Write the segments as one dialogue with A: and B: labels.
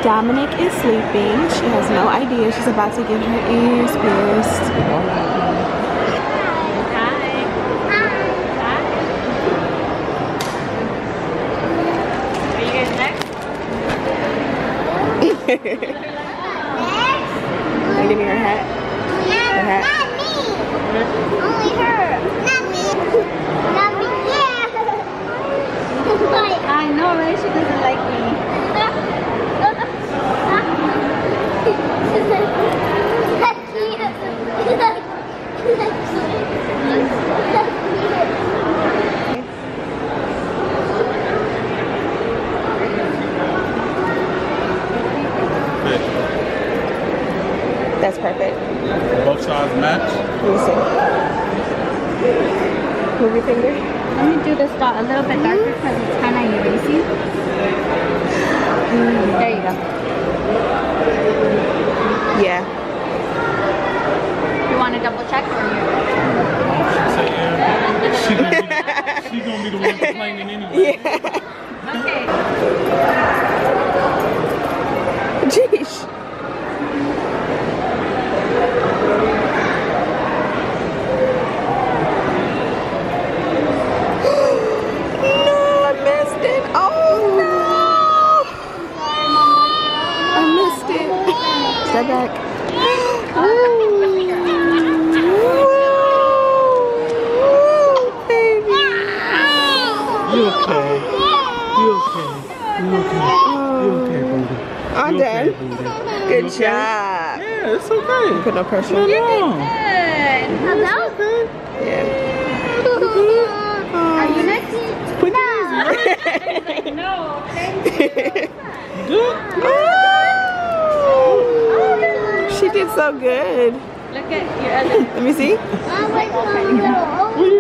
A: Dominic is sleeping. She has no idea she's about to get her ears pierced. Give me her hat. Her hat.
B: Not me. Only her. Not me. Not me. Yeah.
C: I know, right? She doesn't like me.
A: That's perfect.
D: Both sides match.
A: Let me see. Move your finger.
C: Let me do this dot a little bit darker because it's kind of erasing. There you go.
A: Yeah.
C: You want to double check or you?
D: She's gonna be the one complaining anyway.
A: Yeah.
C: Okay.
A: Jeez. Step back. Baby.
D: You okay? You okay? You okay? You okay, booty?
A: I'm done. Good job.
D: Yeah, it's okay.
A: Put no pressure.
D: No, no.
C: Good. How's that?
A: Yeah.
C: Are you next?
A: Put
C: No.
D: Good.
A: She did so good.
C: Look at your other.
A: Let me see.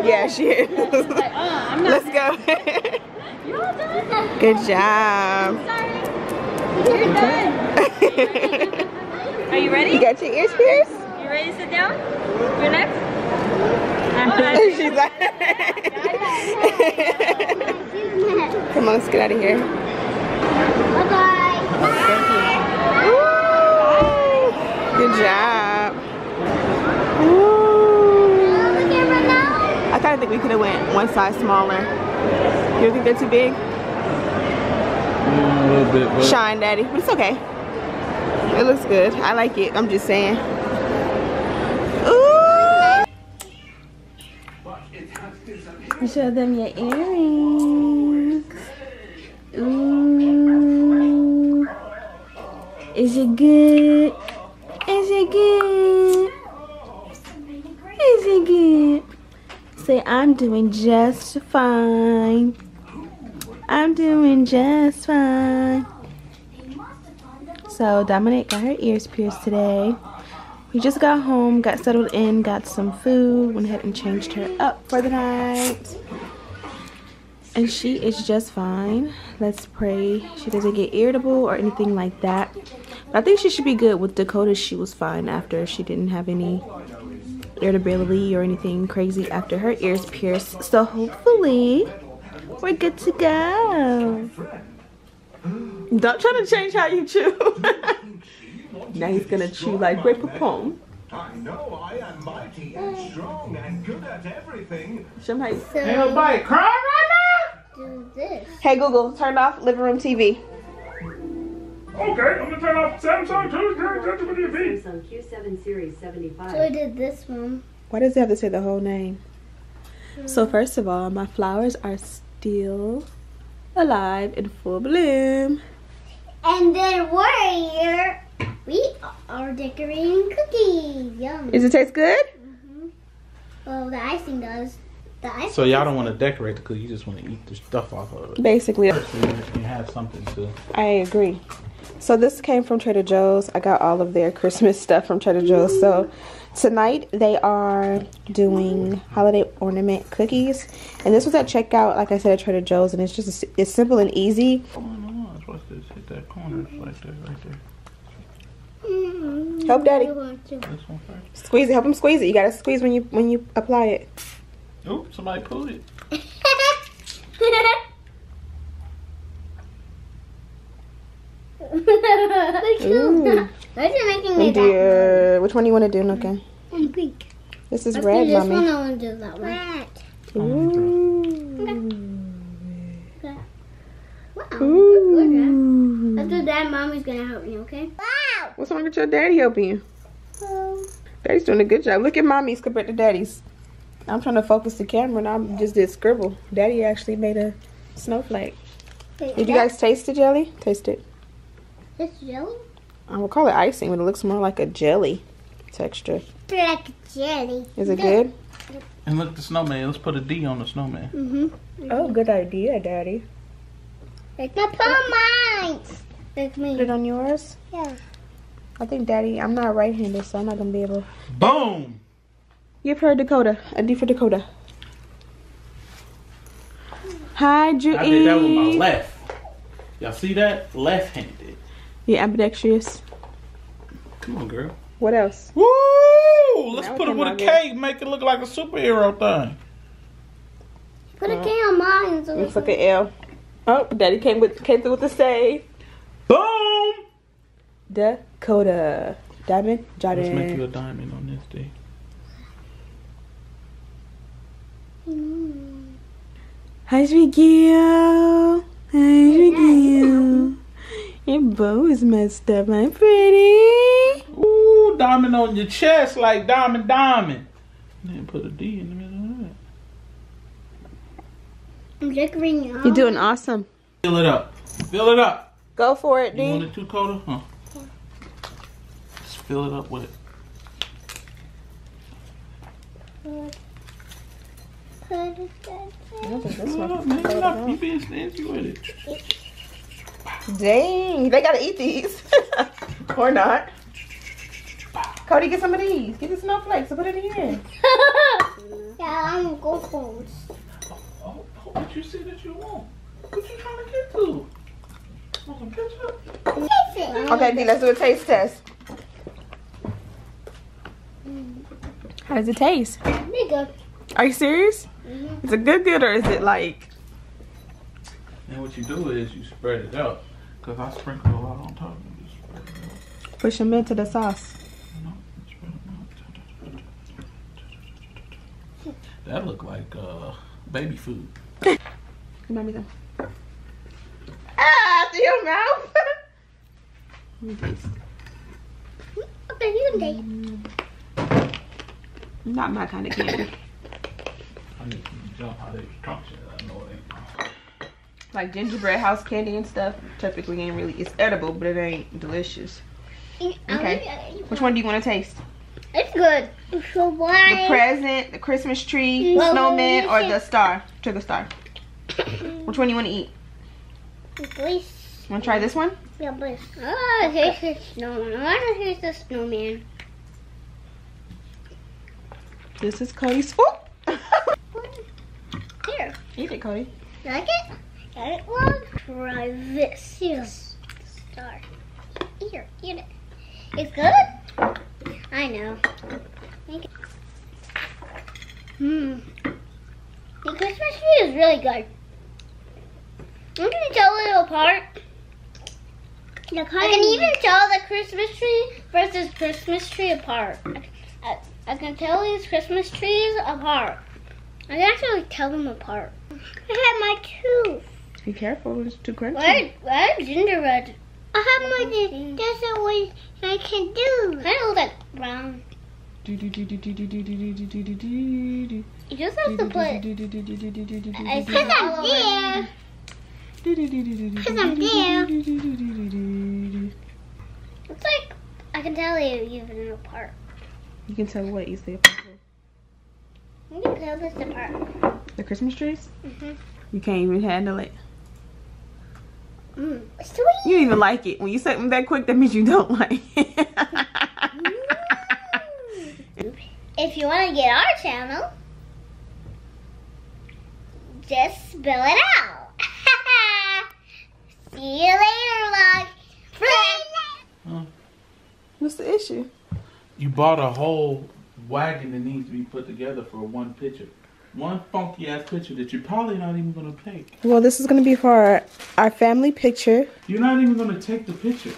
A: Yeah, she is.
C: I'm not.
A: Let's go. Good job.
C: You're done. Are you ready?
A: You got your ears pierced?
C: You ready to sit down? You're next?
A: She's like, come on, let's get out of here.
B: Bye-bye.
A: Good job. I kind of think we could have went one size smaller. You don't think they're too big?
D: A little bit, but
A: Shine, Daddy, but it's okay. It looks good. I like it. I'm just saying. Ooh. Show them your earrings. Ooh. Is it good? Is it good? Is it good? Say, I'm doing just fine. I'm doing just fine. So Dominic got her ears pierced today. We just got home, got settled in, got some food, went ahead and changed her up for the night. And she is just fine. Let's pray she doesn't get irritable or anything like that. But I think she should be good. With Dakota, she was fine after. She didn't have any irritability or anything crazy after her ears pierced. So hopefully we're good to go. Don't try to change how you chew. Now he's gonna chew like Grey Poupon.
E: I know I am mighty and strong and good at everything.
A: Show him how you...
D: ain't nobody crying right
B: Do this.
A: Hey Google, turn off living room TV.
D: Okay, I'm gonna turn off Samsung TV.
F: Samsung Q7 Series 75.
B: So I did this one.
A: Why does it have to say the whole name? So first of all, my flowers are still alive in full bloom.
B: And then we're we are decorating cookies. Yum.
A: Does it taste good?
B: Well, the icing does. The icing.
D: So y'all don't want to decorate the cookie, you just want to eat the stuff off of it.
A: Basically.
D: So you can have something to.
A: I agree. So this came from Trader Joe's. I got all of their Christmas stuff from Trader Joe's. So tonight they are doing holiday ornament cookies. And this was at checkout, like I said, at Trader Joe's. And it's just, it's simple and easy.
D: What's this? Hit that corner right there, right there.
A: Help Daddy.
B: I want to.
D: This one first.
A: Squeeze it. Help him squeeze it. You gotta squeeze when you apply it.
D: Oh, somebody pulled it.
A: Ooh.
B: Why is it making
A: Oh
B: me that
A: dear. Which one do you want to do, Nuka?
B: one? Pink.
A: This is
B: Let's
A: red,
B: do this
A: Mommy.
B: one. I want to do that one. Red. Wow.
A: Ooh.
B: Let's do that. Mommy's gonna help me, okay? Wow.
A: What's wrong with your daddy helping you? Daddy's doing a good job. Look at Mommy's compared to Daddy's. I'm trying to focus the camera and I just did scribble. Daddy actually made a snowflake. Did you guys taste the jelly? Taste it.
B: This jelly?
A: I would call it icing, but it looks more like a jelly texture.
B: Like jelly.
A: Is it good?
D: And look at the snowman. Let's put a D on the snowman.
A: Oh, good idea, Daddy.
B: Like my palm mine. Like me.
A: Put it on yours?
B: Yeah.
A: I think Daddy, I'm not right-handed, so I'm not going to be able to.
D: Boom!
A: Give her Dakota. A D for Dakota. Hi, Judy.
D: I did that with my left. Y'all see that? Left-handed.
A: Yeah, ambidextrous.
D: Come on, girl.
A: What else?
D: Woo! Let's
A: Now
D: put it
A: we
D: with a
A: can
D: K. Make it look like a superhero thing.
B: Put a K on mine. So
A: Looks like an L. Oh, Daddy came through with the save.
D: Boom!
A: Dakota. Diamond. Jordan.
D: Let's make you a diamond on this day.
A: Hi, sweet girl. Hi, sweet girl. Your bow is messed up. I'm pretty.
D: Ooh, diamond on your chest like diamond. And then put a D in the middle of that.
B: I'm decorating your
A: You're doing awesome.
D: Fill it up. Fill it up.
A: Go for it,
D: You want
A: D.
D: it too, Coda? Huh? Just fill it up with it.
A: This
D: Fill it up, man. Look, you being stingy with it.
A: Dang, they gotta eat these. Or not. Cody, get some of these. Get the snowflakes and put it in here.
B: Yeah, I'm going for it.
D: Oh, what you said that you want? What you trying to get to? Want some ketchup?
A: Okay, D, let's do a taste test. How does it taste?
B: Nigga.
A: Are you serious? Is it good or is it like...
D: And what you do is you spread it out. Because I sprinkle a lot on top and just spread it out.
A: Push them into the sauce.
D: No, spread them out. That look like baby food.
A: Come on, me them. Ah, through your mouth. Let me taste.
B: Okay, you can take.
A: Not my kind of candy.
D: I need to jump out of these trunks. I know it ain't.
A: Like gingerbread house candy and stuff. Typically ain't really, it's edible, but it ain't delicious. Okay. Which one do you want to taste?
B: It's good. So why?
A: The present, the Christmas tree,
B: Well,
A: snowman, or
B: you
A: the star? Sugar star. Which one do you want to eat?
B: Please.
A: Want to try this one?
B: Yeah, please. Oh, here's the snowman. I want to taste the snowman.
A: This is Cody's. Whoop!
B: Here.
A: Eat it, Cody.
B: Like it? Got it one? Try this. Here's the star. Here, eat it. It's good? I know. Thank you. The Christmas tree is really good. I'm gonna tell it apart. I can even tell the Christmas tree versus Christmas tree apart. I can tell these Christmas trees apart. I can actually tell them apart. I have my tooth.
A: Be careful, it's too crunchy.
B: Where's Gingerbread? I have my tooth. That's what I can do. I look like brown. You just have to put. Because I'm there. Because I'm there. It's like I can tell you even apart.
A: You can tell what you say.
B: You can tell this apart.
A: The Christmas trees? You can't even handle it.
B: Sweet.
A: You don't even like it. When you say them that quick, that means you don't like it.
B: If you want to get our channel, just spell it out. See you later, vlog.
A: What's the issue?
D: You bought a whole wagon that needs to be put together for one picture. one funky ass picture that you're probably not even gonna take.
A: Well, this is gonna be for our family picture.
D: You're not even gonna take the picture.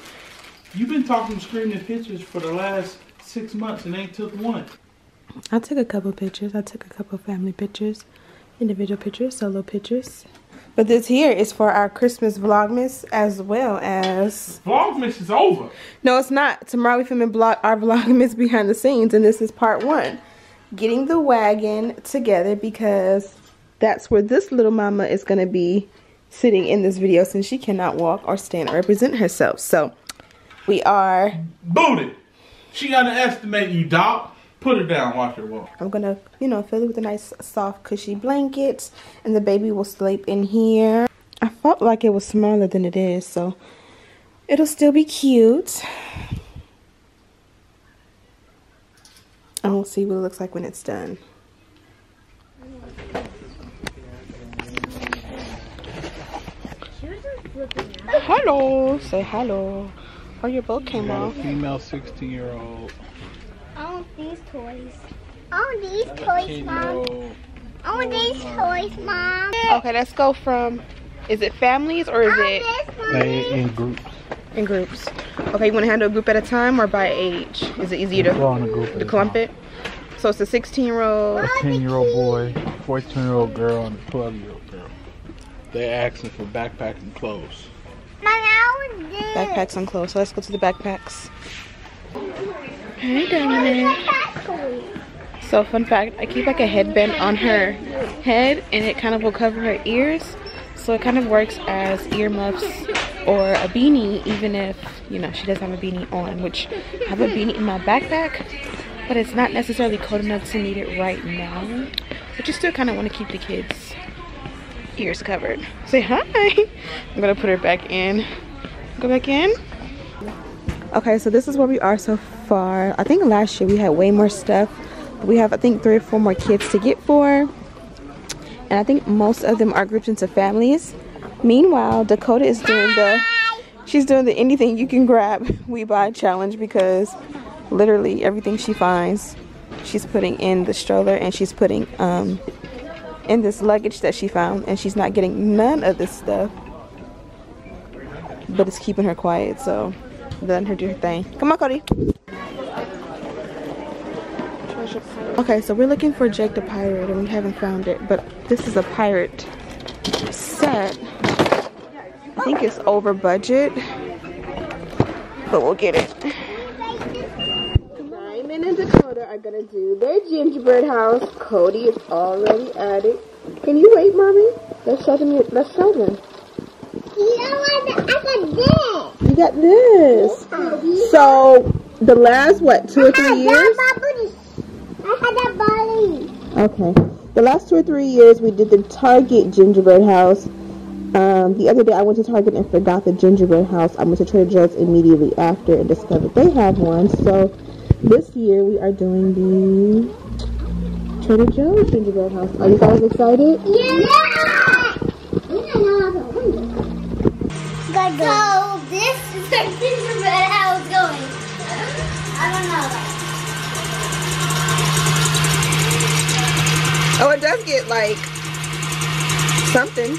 D: You've been talking screaming pictures for the last 6 months and ain't took one.
A: I took a couple pictures. I took a couple family pictures, individual pictures, solo pictures. But this here is for our Christmas Vlogmas as well as...
D: Vlogmas is over.
A: No, it's not. Tomorrow we filming our Vlogmas behind the scenes, and this is part 1. Getting the wagon together, because that's where this little mama is going to be sitting in this video since she cannot walk or stand or represent herself. So we are...
D: Booted. She got to estimate you, dog. Put her down, watch her walk.
A: I'm gonna, you know, fill it with a nice soft cushy blanket, and the baby will sleep in here. I felt like it was smaller than it is, so it'll still be cute. And we'll see what it looks like when it's done. Hello, say hello. Oh, your boat came off.
G: Female 16-year-old.
B: I want these toys. I want these toys, Mom. I want these toys, Mom.
A: Okay, let's go from, is it families or is it?
G: They in groups.
A: In groups. Okay, you want to handle a group at a time or by age? Is it easier to,
G: Go on a group
A: to clump it? So it's a 16-year-old.
G: A 10-year-old boy, 14-year-old girl, and a 12-year-old girl. They're asking for backpack and clothes.
A: Backpacks and clothes. So let's go to the backpacks. Hey, Dominic. So fun fact, I keep like a headband on her head and it kind of will cover her ears. So it kind of works as earmuffs or a beanie, even if, you know, she doesn't have a beanie on, which I have a beanie in my backpack, but it's not necessarily cold enough to need it right now. But you still kind of want to keep the kids' ears covered. Say hi. I'm gonna put her back in. Go back in. Okay, so this is where we are so far. I think last year we had way more stuff. We have, I think, 3 or 4 more kids to get for. And I think most of them are grouped into families. Meanwhile, Dakota is doing she's doing the anything you can grab we buy challenge, because literally everything she finds, she's putting in the stroller and she's putting in this luggage that she found, and she's not getting none of this stuff. But it's keeping her quiet, so letting her do her thing. Come on, Cody. Okay, so we're looking for Jake the Pirate and we haven't found it, but this is a pirate set. I think it's over budget, but we'll get it. Simon and Dakota are gonna do their gingerbread house. Cody is already at it. Can you wait, Mommy? Let's show them. Let's show them.
B: You know what? I got this.
A: You got this. So the last, what, 2 or 3 years?
B: I had that body.
A: Okay. The last 2 or 3 years we did the Target gingerbread house. The other day I went to Target and forgot the gingerbread house. I went to Trader Joe's immediately after and discovered they have one. So this year we are doing the Trader Joe's gingerbread house. Are you guys excited?
B: Yeah! So this is our gingerbread house going. I don't know.
A: Oh, it does get like something.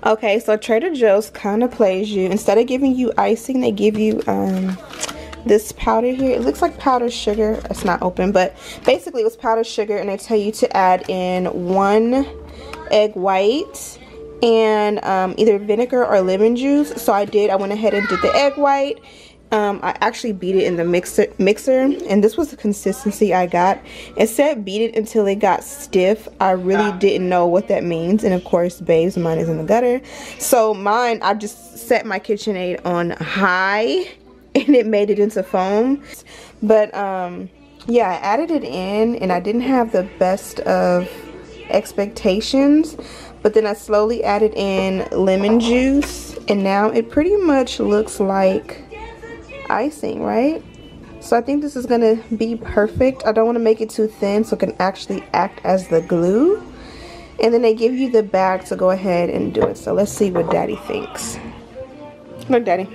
A: Okay, so Trader Joe's kind of plays you. Instead of giving you icing, they give you this powder here. It looks like powdered sugar. It's not open, but basically it was powdered sugar, and they tell you to add in 1 egg white and either vinegar or lemon juice. So I went ahead and did the egg white. I actually beat it in the mixer, and this was the consistency I got. It said beat it until it got stiff. I really didn't know what that means, and of course, babes, mine is in the gutter. So mine, I just set my KitchenAid on high, and it made it into foam. But yeah, I added it in, and I didn't have the best of expectations. But then I slowly added in lemon juice, and now it pretty much looks like icing, right? So I think this is gonna be perfect. I don't want to make it too thin so it can actually act as the glue. And then they give you the bag to go ahead and do it. So let's see what Daddy thinks. Look, Daddy.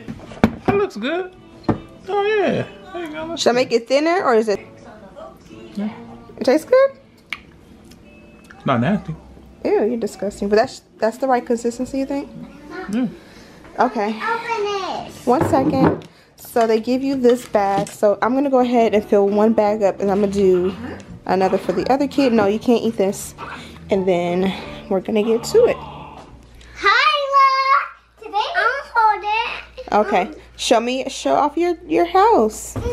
D: That looks good. Oh yeah. There you go.
A: Should I make it thinner or is it?
D: Yeah.
A: It tastes good?
D: It's not nasty.
A: Ew, you're disgusting. But that's the right consistency, you think?
D: Yeah.
B: Open
A: Okay.
B: it.
A: 1 second. So they give you this bag. So I'm going to go ahead and fill one bag up. And I'm going to do another for the other kid. No, you can't eat this. And then we're going to get to it.
B: Hi, look. Today I'll hold it.
A: Okay. Show off your house.
B: Come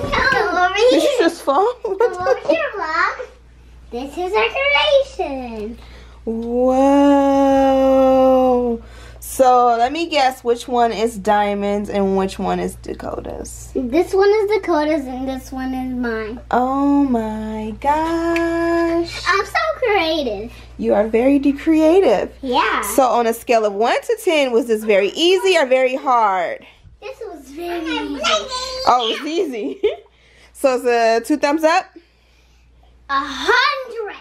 B: over here.
A: Did you just fall? What
B: Come over
A: the-
B: here, look. This is our creation.
A: Whoa. So let me guess which one is Diamond's and which one is Dakota's.
B: This one is Dakota's and this one is mine.
A: Oh my gosh.
B: I'm so creative.
A: You are very creative.
B: Yeah.
A: So on a scale of 1 to 10, was this very easy or very hard?
B: This was very easy.
A: Oh, it's easy. So it's a 2 thumbs up?
B: 100.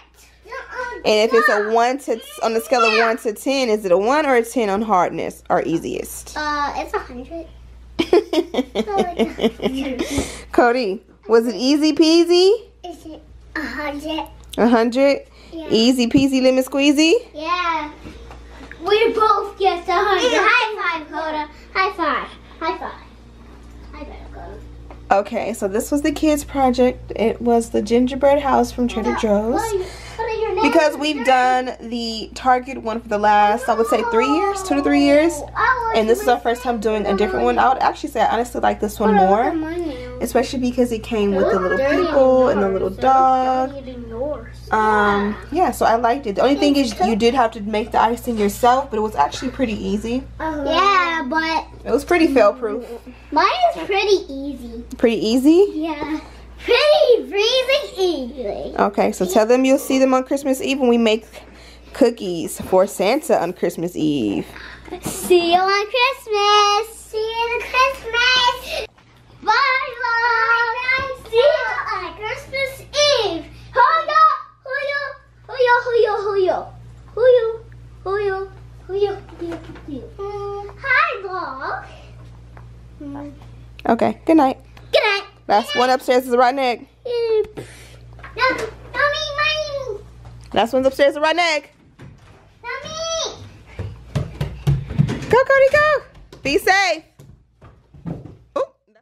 A: And if it's a 1 to, on the scale of 1 to 10, is it a 1 or a 10 on hardness or easiest?
B: It's 100.
A: Cody, was it easy peasy?
B: Is it 100?
A: 100?
B: Yeah.
A: Easy peasy lemon squeezy?
B: Yeah. We both get 100. High five, Coda. High five. High five. High five, Coda.
A: Okay, so this was the kids' project. It was the gingerbread house from Trader Joe's. Because we've done the Target one for the last, I would say 3 years, 2 to 3 years. And this is our first time doing a different one. I would actually say I honestly like this one more. Especially because it came with the little people and the little dog. Yeah, so I liked it. The only thing is you did have to make the icing yourself, but it was actually pretty easy.
B: Yeah, but
A: It was pretty fail-proof.
B: mine is pretty easy.
A: Pretty easy?
B: Yeah. Pretty easy.
A: Okay, so tell them you'll see them on Christmas Eve when we make cookies for Santa on Christmas Eve.
B: See you on Christmas. See you on Christmas. Bye, Mom. See you on Christmas Eve. Hoyo, hoyo, hoyo, hoyo, hoyo, hoyo, hoyo, hoyo, hoyo. Hi, Mom.
A: Okay, good night.
B: Good night.
A: Last one upstairs is the rotten egg.
B: No, mommy.
A: Last one's upstairs is the rotten egg.
B: Mommy.
A: Go, Cody, go. Be safe.